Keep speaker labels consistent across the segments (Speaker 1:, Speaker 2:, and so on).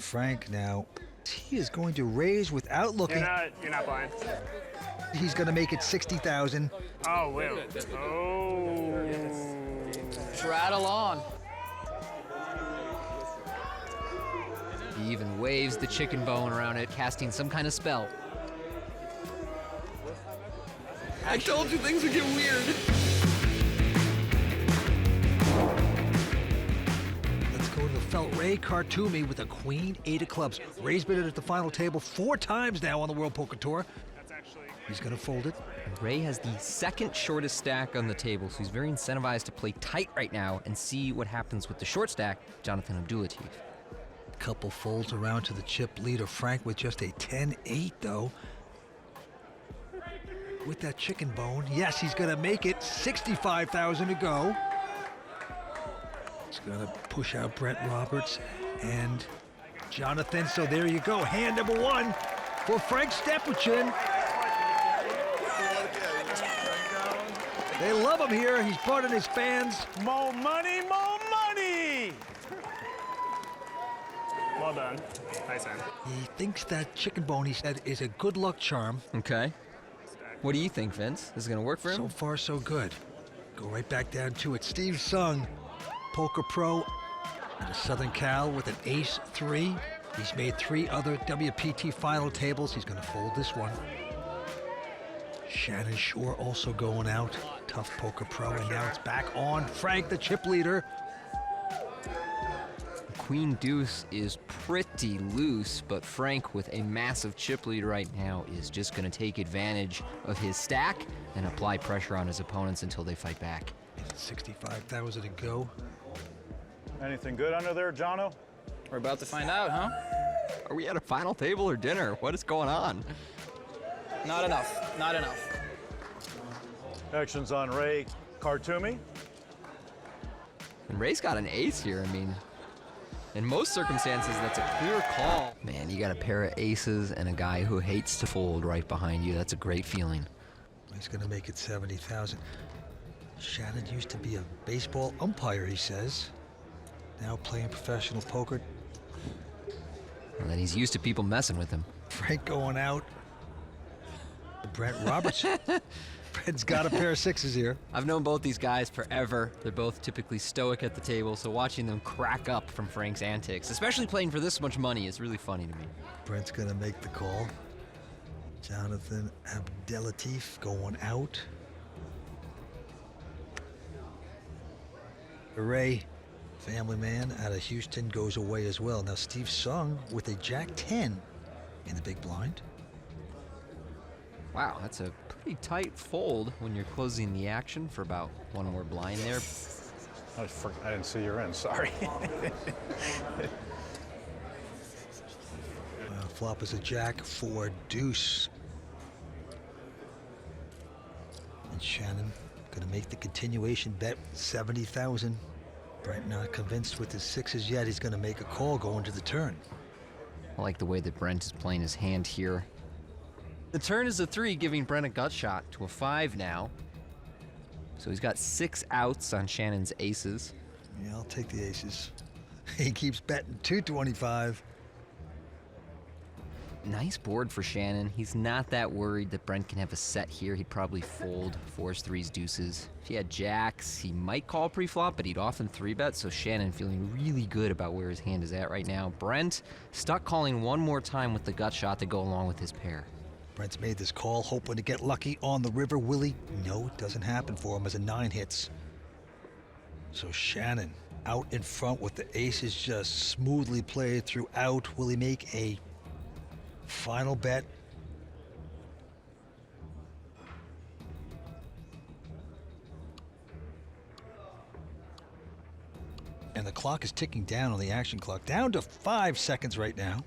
Speaker 1: Frank now. He is going to raise without looking.
Speaker 2: You're not blind.
Speaker 1: He's going to make it 60,000.
Speaker 2: Oh, Will. Oh.
Speaker 3: Rattle on. He even waves the chicken bone around it, casting some kind of spell.
Speaker 4: I told you things would get weird.
Speaker 1: Let's go to the felt Ray Khartoumi with a queen, 8 of clubs. Ray's been at the final table 4 times now on the World Poker Tour. He's going to fold it.
Speaker 3: Ray has the second shortest stack on the table, so he's very incentivized to play tight right now and see what happens with the short stack, Jonathan Abdulatif.
Speaker 1: Couple folds around to the chip leader. Frank with just a 10-8 though. With that chicken bone, yes, he's going to make it. 65,000 to go. He's going to push out Brent Roberts and Jonathan. So there you go. Hand number 1 for Frank Stepachin. They love him here. He's brought in his fans.
Speaker 2: More money, more money! Well done. Nice hand.
Speaker 1: He thinks that chicken bone, he said, is a good luck charm.
Speaker 3: Okay. What do you think, Vince? Is it going to work for him?
Speaker 1: So far, so good. Go right back down to it. Steve Sung, poker pro out of Southern Cal with an ace-3. He's made 3 other WPT final tables. He's going to fold this one. Shannon Shore also going out. Tough poker pro, and now it's back on Frank, the chip leader.
Speaker 3: Queen deuce is pretty loose, but Frank, with a massive chip lead right now, is just going to take advantage of his stack and apply pressure on his opponents until they fight back.
Speaker 1: 65,000 to go.
Speaker 5: Anything good under there, Jono?
Speaker 4: We're about to find out, huh?
Speaker 3: Are we at a final table or dinner? What is going on?
Speaker 4: Not enough. Not enough.
Speaker 5: Actions on Ray Khartoumi.
Speaker 3: And Ray's got an ace here. I mean, in most circumstances, that's a clear call. Man, you got a pair of aces and a guy who hates to fold right behind you. That's a great feeling.
Speaker 1: He's going to make it 70,000. Shannon used to be a baseball umpire, he says. Now playing professional poker.
Speaker 3: And then he's used to people messing with him.
Speaker 1: Frank going out. Brent Roberts. Brent's got a pair of 6s here.
Speaker 3: I've known both these guys forever. They're both typically stoic at the table, so watching them crack up from Frank's antics, especially playing for this much money, is really funny to me.
Speaker 1: Brent's going to make the call. Jonathan Abdelatif going out. Ray, family man out of Houston, goes away as well. Now Steve Sung with a Jack-10 in the big blind.
Speaker 3: Wow, that's a pretty tight fold when you're closing the action for about 1 more blind there.
Speaker 5: I didn't see your end, sorry.
Speaker 1: Flop is a Jack for deuce. And Shannon gonna make the continuation bet, 70,000. Brent not convinced with his 6s yet. He's gonna make a call going to the turn.
Speaker 3: I like the way that Brent is playing his hand here. The turn is a 3, giving Brent a gut shot to a 5 now. So he's got 6 outs on Shannon's aces.
Speaker 1: Yeah, I'll take the aces. He keeps betting 225.
Speaker 3: Nice board for Shannon. He's not that worried that Brent can have a set here. He'd probably fold 4s, 3s, deuces. If he had jacks, he might call pre-flop, but he'd often 3-bet, so Shannon feeling really good about where his hand is at right now. Brent stuck calling one more time with the gut shot to go along with his pair.
Speaker 1: Brent's made this call, hoping to get lucky on the river. Will he? No, it doesn't happen for him as a 9 hits. So Shannon out in front with the aces just smoothly played throughout. Will he make a final bet? And the clock is ticking down on the action clock, down to 5 seconds right now.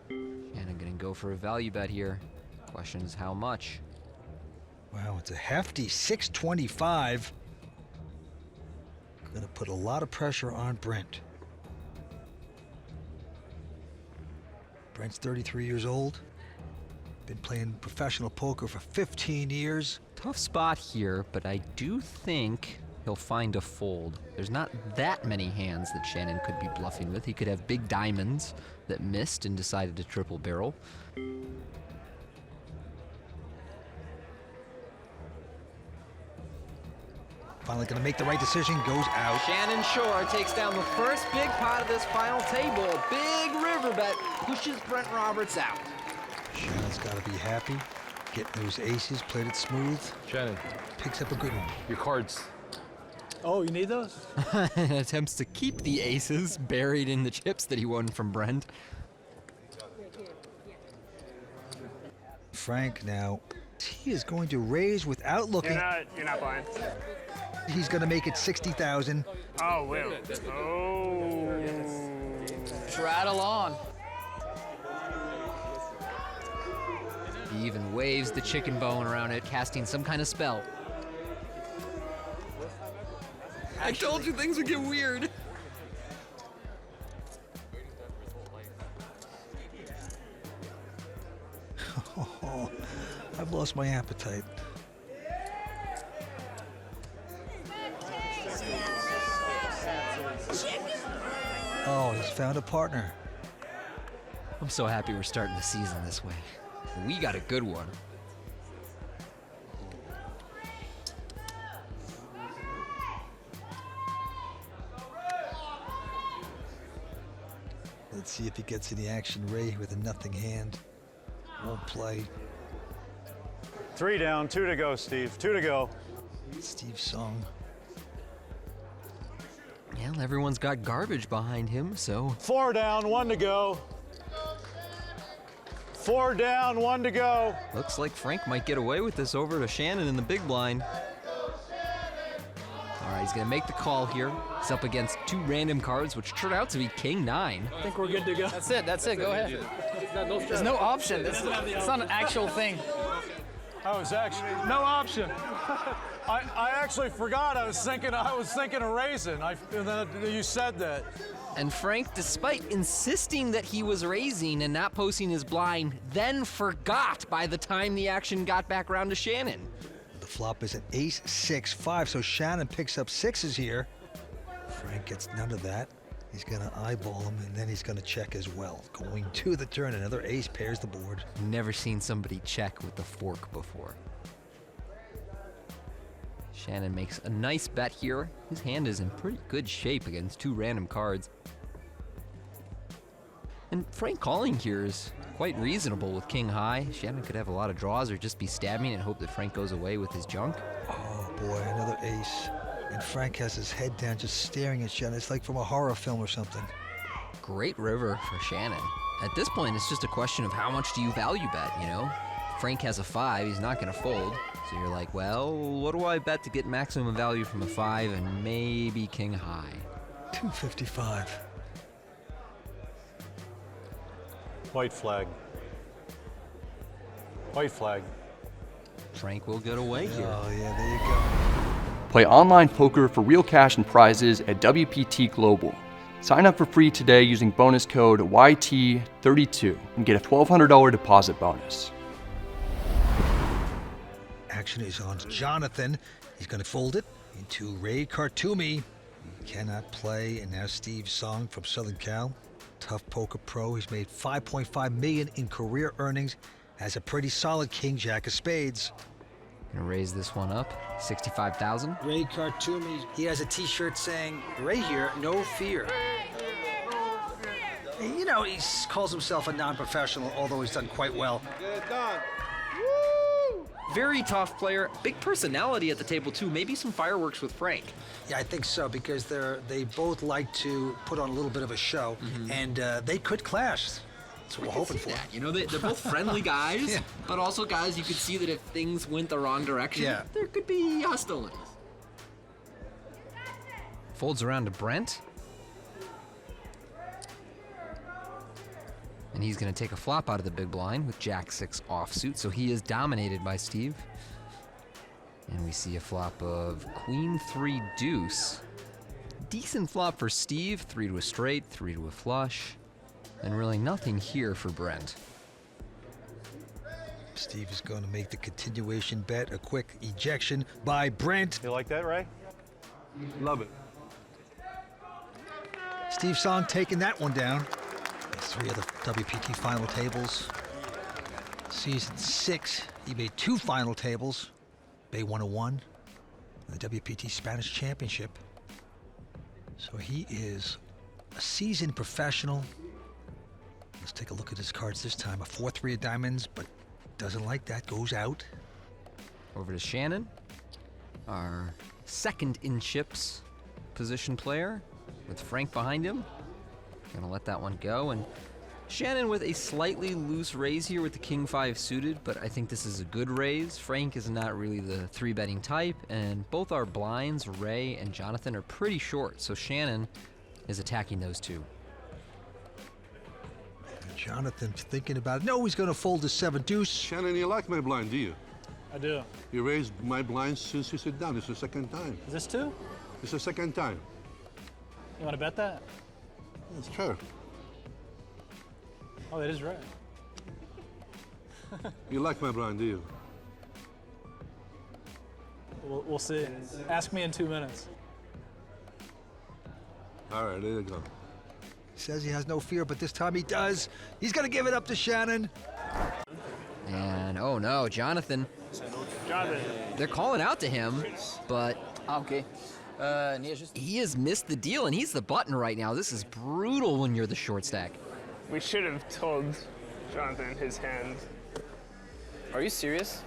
Speaker 3: Shannon gonna go for a value bet here. Question is how much?
Speaker 1: Wow, it's a hefty 625. Gonna put a lot of pressure on Brent. Brent's 33 years old. Been playing professional poker for 15 years.
Speaker 3: Tough spot here, but I do think he'll find a fold. There's not that many hands that Shannon could be bluffing with. He could have big diamonds that missed and decided to triple barrel.
Speaker 1: Finally going to make the right decision, goes out.
Speaker 3: Shannon Shore takes down the first big pot of this final table. Big river bet pushes Brent Roberts out.
Speaker 1: Shannon's got to be happy. Getting those aces, played it smooth.
Speaker 6: Shannon,
Speaker 1: Picks up a good one.
Speaker 6: your cards.
Speaker 2: Oh, you need those?
Speaker 3: Attempts to keep the aces buried in the chips that he won from Brent.
Speaker 1: Frank now, he is going to raise without looking.
Speaker 2: You're not blind.
Speaker 1: He's going to make it 60,000.
Speaker 2: Oh, Will. Oh.
Speaker 4: Rattle on.
Speaker 3: He even waves the chicken bone around it, casting some kind of spell. I told you things would get weird.
Speaker 1: Oh, I've lost my appetite. Oh, he's found a partner.
Speaker 3: I'm so happy we're starting the season this way. We got a good one.
Speaker 1: Let's see if he gets any action. Ray with a nothing hand. Won't play.
Speaker 5: 3 down, 2 to go, Steve. 2 to go.
Speaker 1: Steve Song.
Speaker 3: Well, everyone's got garbage behind him, so
Speaker 5: 4 down, 1 to go. 4 down, 1 to go.
Speaker 3: looks like Frank might get away with this over to Shannon in the big blind. All right, he's gonna make the call here. He's up against 2 random cards, which turned out to be King 9.
Speaker 2: I think we're good to go.
Speaker 4: That's it. Go ahead. There's no option. It's not an actual thing.
Speaker 5: I was actually no option. I actually forgot. I was thinking of raising. And then you said that.
Speaker 3: And Frank, despite insisting that he was raising and not posting his blind, then forgot by the time the action got back around to Shannon.
Speaker 1: The flop is an ace, 6, 5, so Shannon picks up 6s here. Frank gets none of that. He's gonna eyeball him, and then he's gonna check as well. Going to the turn, another ace pairs the board.
Speaker 3: Never seen somebody check with the fork before. Shannon makes a nice bet here. His hand is in pretty good shape against 2 random cards. And Frank calling here is quite reasonable with King High. Shannon could have a lot of draws or just be stabbing and hope that Frank goes away with his junk.
Speaker 1: Oh boy, another ace. And Frank has his head down just staring at Shannon. It's like from a horror film or something.
Speaker 3: Great river for Shannon. At this point, it's just a question of how much do you value bet, you know? Frank has a 5, he's not gonna fold. So you're like, well, what do I bet to get maximum value from a 5 and maybe King High?
Speaker 1: 255.
Speaker 5: White flag. White flag.
Speaker 3: Frank will get away here.
Speaker 1: Oh yeah, there you go.
Speaker 7: Play online poker for real cash and prizes at WPT Global. Sign up for free today using bonus code YT32 and get a $1,200 deposit bonus.
Speaker 1: Action is on Jonathan. He's going to fold it into Ray Khartoumi. He cannot play, and now Steve Song from Southern Cal. Tough poker pro. He's made $5.5 million in career earnings. Has a pretty solid king jack of spades.
Speaker 3: Gonna raise this one up, 65,000.
Speaker 1: Ray Khartoumi, he has a t-shirt saying, Ray here, no fear. You know, he calls himself a non-professional, although he's done quite well.
Speaker 3: Very tough player, big personality at the table too. Maybe some fireworks with Frank.
Speaker 1: Yeah, I think so, because they both like to put on a little bit of a show, and they could clash. That's what we're hoping for.
Speaker 3: You know, they're both friendly guys,
Speaker 1: Yeah.
Speaker 3: but also guys you could see that if things went the wrong direction, there could be hostilities. Folds around to Brent. And he's going to take a flop out of the big blind with Jack-6 offsuit, so he is dominated by Steve. And we see a flop of Queen-3 deuce. Decent flop for Steve, 3 to a straight, 3 to a flush. And really nothing here for Brent.
Speaker 1: Steve is going to make the continuation bet, a quick ejection by Brent.
Speaker 5: You like that, Ray?
Speaker 6: Love it.
Speaker 1: Steve Song taking that one down. There's 3 of the WPT final tables. Season 6, he made 2 final tables. Bay 101, the WPT Spanish Championship. So he is a seasoned professional. Let's take a look at his cards this time. A 4-3 of diamonds, but doesn't like that, goes out.
Speaker 3: Over to Shannon, our second in chips position player, with Frank behind him. Gonna let that one go, and Shannon with a slightly loose raise here with the King 5 suited, but I think this is a good raise. Frank is not really the 3-betting type, and both our blinds, Ray and Jonathan, are pretty short, so Shannon is attacking those 2.
Speaker 1: And Jonathan's thinking about it. No, he's gonna fold his 7 deuce.
Speaker 6: Shannon, you like my blind, do you?
Speaker 2: I do.
Speaker 6: You raised my blind since you sit down. It's the second time.
Speaker 2: Is this 2?
Speaker 6: It's the second time.
Speaker 2: You want to bet that?
Speaker 6: It's fair.
Speaker 2: Oh, that is right.
Speaker 6: You like my blind, do you?
Speaker 2: We'll see. Ask me in 2 minutes.
Speaker 6: All right, there you go.
Speaker 1: Says he has no fear, but this time he does. He's gonna give it up to Shannon.
Speaker 3: And oh no, Jonathan.
Speaker 2: Jonathan.
Speaker 3: They're calling out to him, but
Speaker 4: Okay. Nee, just...
Speaker 3: he has missed the deal, and he's the button right now. This is brutal when you're the short stack.
Speaker 8: We should have told Jonathan his hand.
Speaker 4: Are you serious?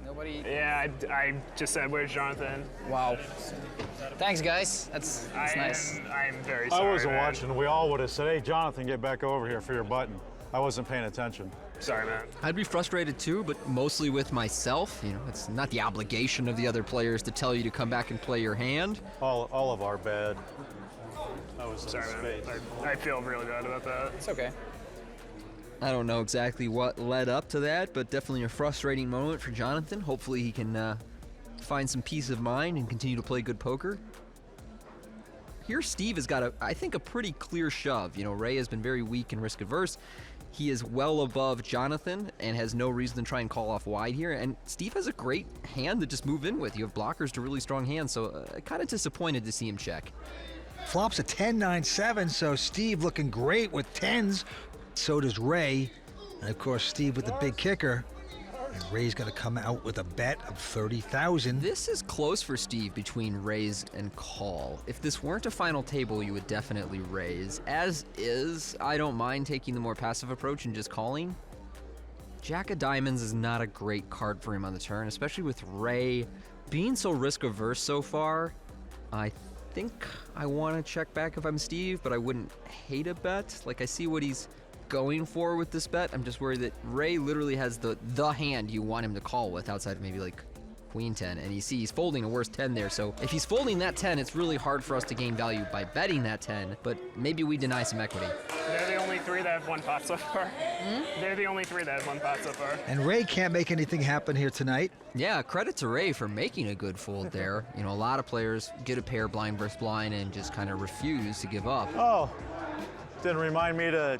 Speaker 4: Nobody...
Speaker 8: Yeah, I just said, where's Jonathan?
Speaker 4: Wow. Thanks, guys. That's nice.
Speaker 8: I am very sorry,
Speaker 5: I wasn't
Speaker 8: man.
Speaker 5: watching. We all would have said, hey, Jonathan, get back over here for your button. I wasn't paying attention.
Speaker 8: Sorry, man.
Speaker 3: I'd be frustrated too, but mostly with myself. You know, it's not the obligation of the other players to tell you to come back and play your hand.
Speaker 5: All of our bad. I was
Speaker 8: Sorry, man. I feel really bad about that.
Speaker 4: It's okay.
Speaker 3: I don't know exactly what led up to that, but definitely a frustrating moment for Jonathan. Hopefully he can find some peace of mind and continue to play good poker. Here Steve has got, I think, a pretty clear shove. You know, Ray has been very weak and risk averse. He is well above Jonathan and has no reason to try and call off wide here. And Steve has a great hand to just move in with. You have blockers to really strong hands, so kind of disappointed to see him check.
Speaker 1: Flops a 10-9-7, so Steve looking great with 10s. So does Ray. And of course, Steve with the big kicker. And Ray's gonna come out with a bet of 30,000.
Speaker 3: This is close for Steve between raise and call. If this weren't a final table, you would definitely raise. As is, I don't mind taking the more passive approach and just calling. Jack of diamonds is not a great card for him on the turn, especially with Ray being so risk averse so far. I think I want to check back if I'm Steve, but I wouldn't hate a bet. Like, I see what he's going for with this bet. I'm just worried that Ray literally has the hand you want him to call with outside of maybe like Queen 10, and you see he's folding a worse 10 there. So if he's folding that 10, it's really hard for us to gain value by betting that 10, but maybe we deny some equity.
Speaker 8: They're the only 3 that have won pot so far. They're the only 3 that have won pot so far.
Speaker 1: And Ray can't make anything happen here tonight.
Speaker 3: Yeah, credit to Ray for making a good fold there. You know, a lot of players get a pair blind versus blind and just kind of refuse to give up.
Speaker 5: Oh, didn't remind me to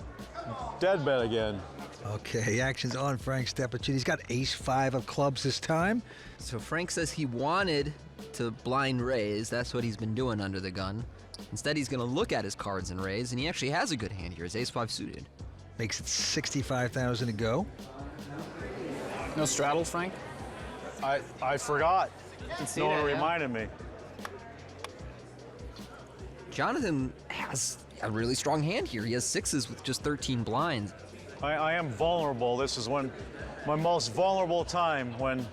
Speaker 5: dead bet again.
Speaker 1: Okay, action's on Frank Stepacini. He's got ace-5 of clubs this time.
Speaker 3: So Frank says he wanted to blind raise. That's what he's been doing under the gun. Instead, he's going to look at his cards and raise, and he actually has a good hand here. His ace-5 suited.
Speaker 1: Makes it 65,000 to go.
Speaker 4: No straddle, Frank?
Speaker 5: I forgot.
Speaker 4: I can see
Speaker 5: No one
Speaker 4: that, yeah.
Speaker 5: reminded me.
Speaker 3: Jonathan has a really strong hand here. He has 6s with just 13 blinds.
Speaker 5: I am vulnerable. This is when my most vulnerable time, when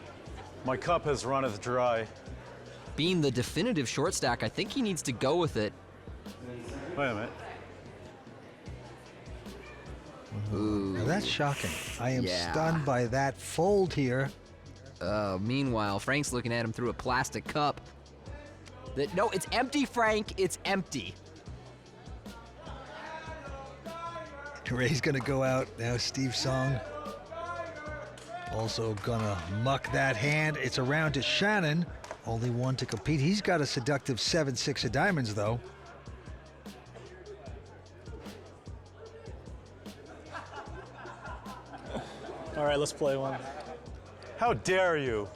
Speaker 5: my cup has runneth dry.
Speaker 3: Being the definitive short stack, I think he needs to go with it.
Speaker 5: Wait a minute.
Speaker 1: Now that's shocking. I am
Speaker 3: Yeah.
Speaker 1: stunned by that fold here.
Speaker 3: Meanwhile, Frank's looking at him through a plastic cup. No, it's empty, Frank. It's empty.
Speaker 1: Ray's gonna go out. Now Steve Song also gonna muck that hand. It's around to Shannon. Only one to compete. He's got a seductive 7-6 of diamonds, though.
Speaker 2: All right, let's play one.
Speaker 5: How dare you?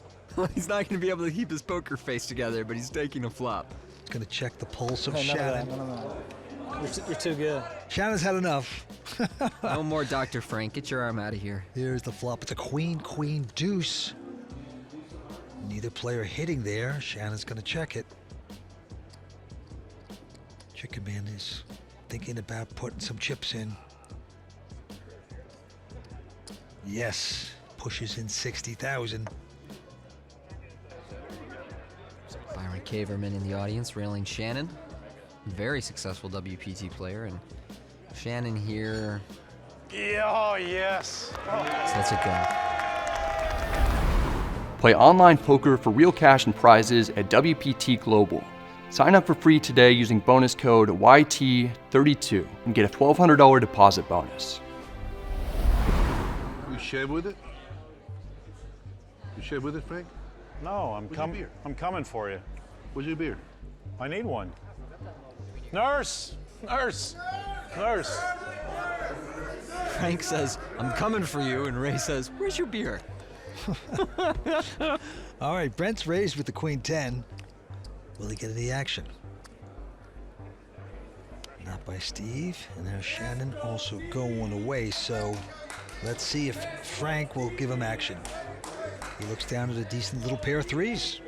Speaker 3: He's not going to be able to keep his poker face together, but he's taking a flop.
Speaker 1: He's going to check the pulse of
Speaker 2: Hey, none of that,
Speaker 1: Shannon.
Speaker 2: none of that. You're too good.
Speaker 1: Shannon's had enough.
Speaker 3: No more Dr. Frank. Get your arm out of here.
Speaker 1: Here's the flop. It's a queen, queen, deuce. Neither player hitting there. Shannon's going to check it. Chicken Man is thinking about putting some chips in. Yes, pushes in 60,000.
Speaker 3: Byron Caverman in the audience railing Shannon. Very successful WPT player, and Shannon here.
Speaker 5: Yeah, oh, yes.
Speaker 3: So lets it go.
Speaker 7: Play online poker for real cash and prizes at WPT Global. Sign up for free today using bonus code YT32 and get a $1,200 deposit bonus.
Speaker 6: You share with it? You share with it, Frank?
Speaker 5: No,
Speaker 6: beer?
Speaker 5: I'm coming for you.
Speaker 6: Where's your beer?
Speaker 5: I need one. Nurse! Nurse! Nurse!
Speaker 3: Frank says, I'm coming for you, and Ray says, where's your beer?
Speaker 1: All right, Brent's raised with the queen 10. Will he get any action? Not by Steve, and there's Shannon also going away, so let's see if Frank will give him action. He looks down at a decent little pair of threes.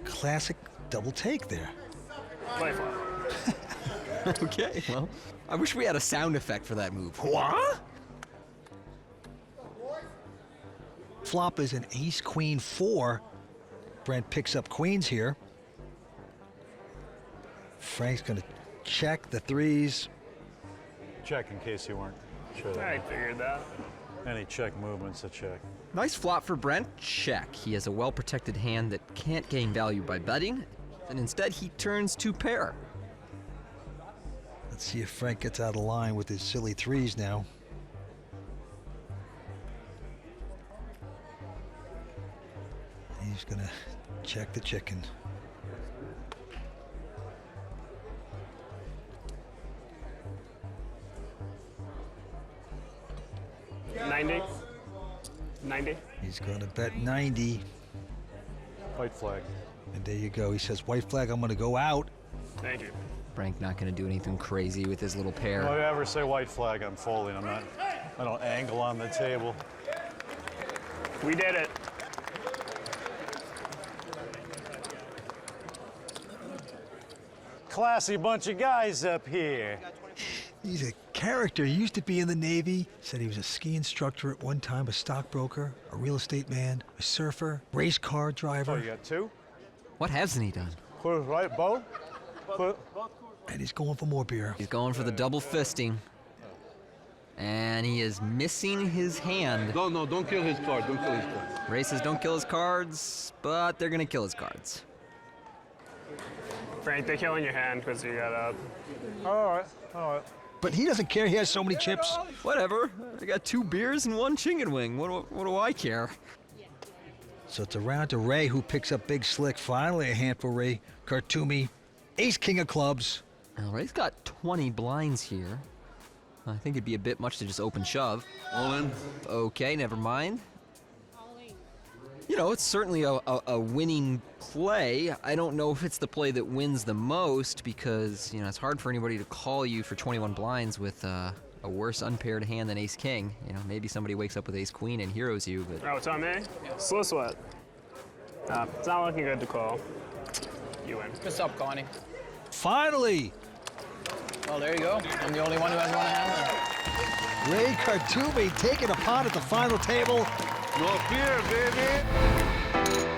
Speaker 1: Classic double take there.
Speaker 8: Play flop.
Speaker 3: Okay, well, I wish we had a sound effect for that move. What?
Speaker 1: Flop is an ace, queen, 4. Brent picks up queens here. Frank's gonna check the threes.
Speaker 5: Check in case you weren't sure.
Speaker 8: I figured that.
Speaker 5: Any check movement's a check.
Speaker 3: Nice flop for Brent. Check. He has a well-protected hand that can't gain value by betting, and instead he turns to pair.
Speaker 1: Let's see if Frank gets out of line with his silly threes now. He's gonna check the chicken.
Speaker 8: $90. 90.
Speaker 1: He's gonna bet 90.
Speaker 5: White flag.
Speaker 1: And there you go. He says, white flag, I'm gonna go out.
Speaker 8: Thank you.
Speaker 3: Frank not going to do anything crazy with his little pair.
Speaker 5: If I ever say white flag, I'm folding. I don't angle on the table.
Speaker 8: We did it.
Speaker 5: Classy bunch of guys up here.
Speaker 1: He's a character. He used to be in the Navy. Said he was a ski instructor at one time, a stockbroker, a real estate man, a surfer, race car
Speaker 5: Oh,
Speaker 1: driver.
Speaker 5: you got two?
Speaker 3: What hasn't he done?
Speaker 5: Put it right, both? Put.
Speaker 1: And he's going for more beer.
Speaker 3: He's going for the double fisting. And he is missing his hand.
Speaker 6: No, don't kill his card. Don't kill his card.
Speaker 3: Ray says don't kill his cards, but they're going to kill his cards.
Speaker 8: Frank, they're killing your hand because you got up.
Speaker 5: All right, all right.
Speaker 1: But he doesn't care. He has so many chips.
Speaker 3: Whatever. I got 2 beers and 1 chicken wing. What do I care?
Speaker 1: So it's around to Ray, who picks up Big Slick. Finally a hand for Ray Khartoumi. Ace, king of clubs.
Speaker 3: Well, Ray's got 20 blinds here. I think it'd be a bit much to just open shove.
Speaker 6: All in.
Speaker 3: Okay, never mind. You know, it's certainly a winning play. I don't know if it's the play that wins the most because, you know, it's hard for anybody to call you for 21 blinds with a worse unpaired hand than ace-king. You know, maybe somebody wakes up with ace-queen and heroes you, but...
Speaker 8: Oh, it's on me? Slow sweat. It's not looking good to call. You win.
Speaker 4: Good stop, Connie.
Speaker 1: Finally,
Speaker 4: Well, there you go. I'm the only one who has one hand.
Speaker 1: Ray Khartoumi taking a pot at the final table.
Speaker 6: No fear, baby.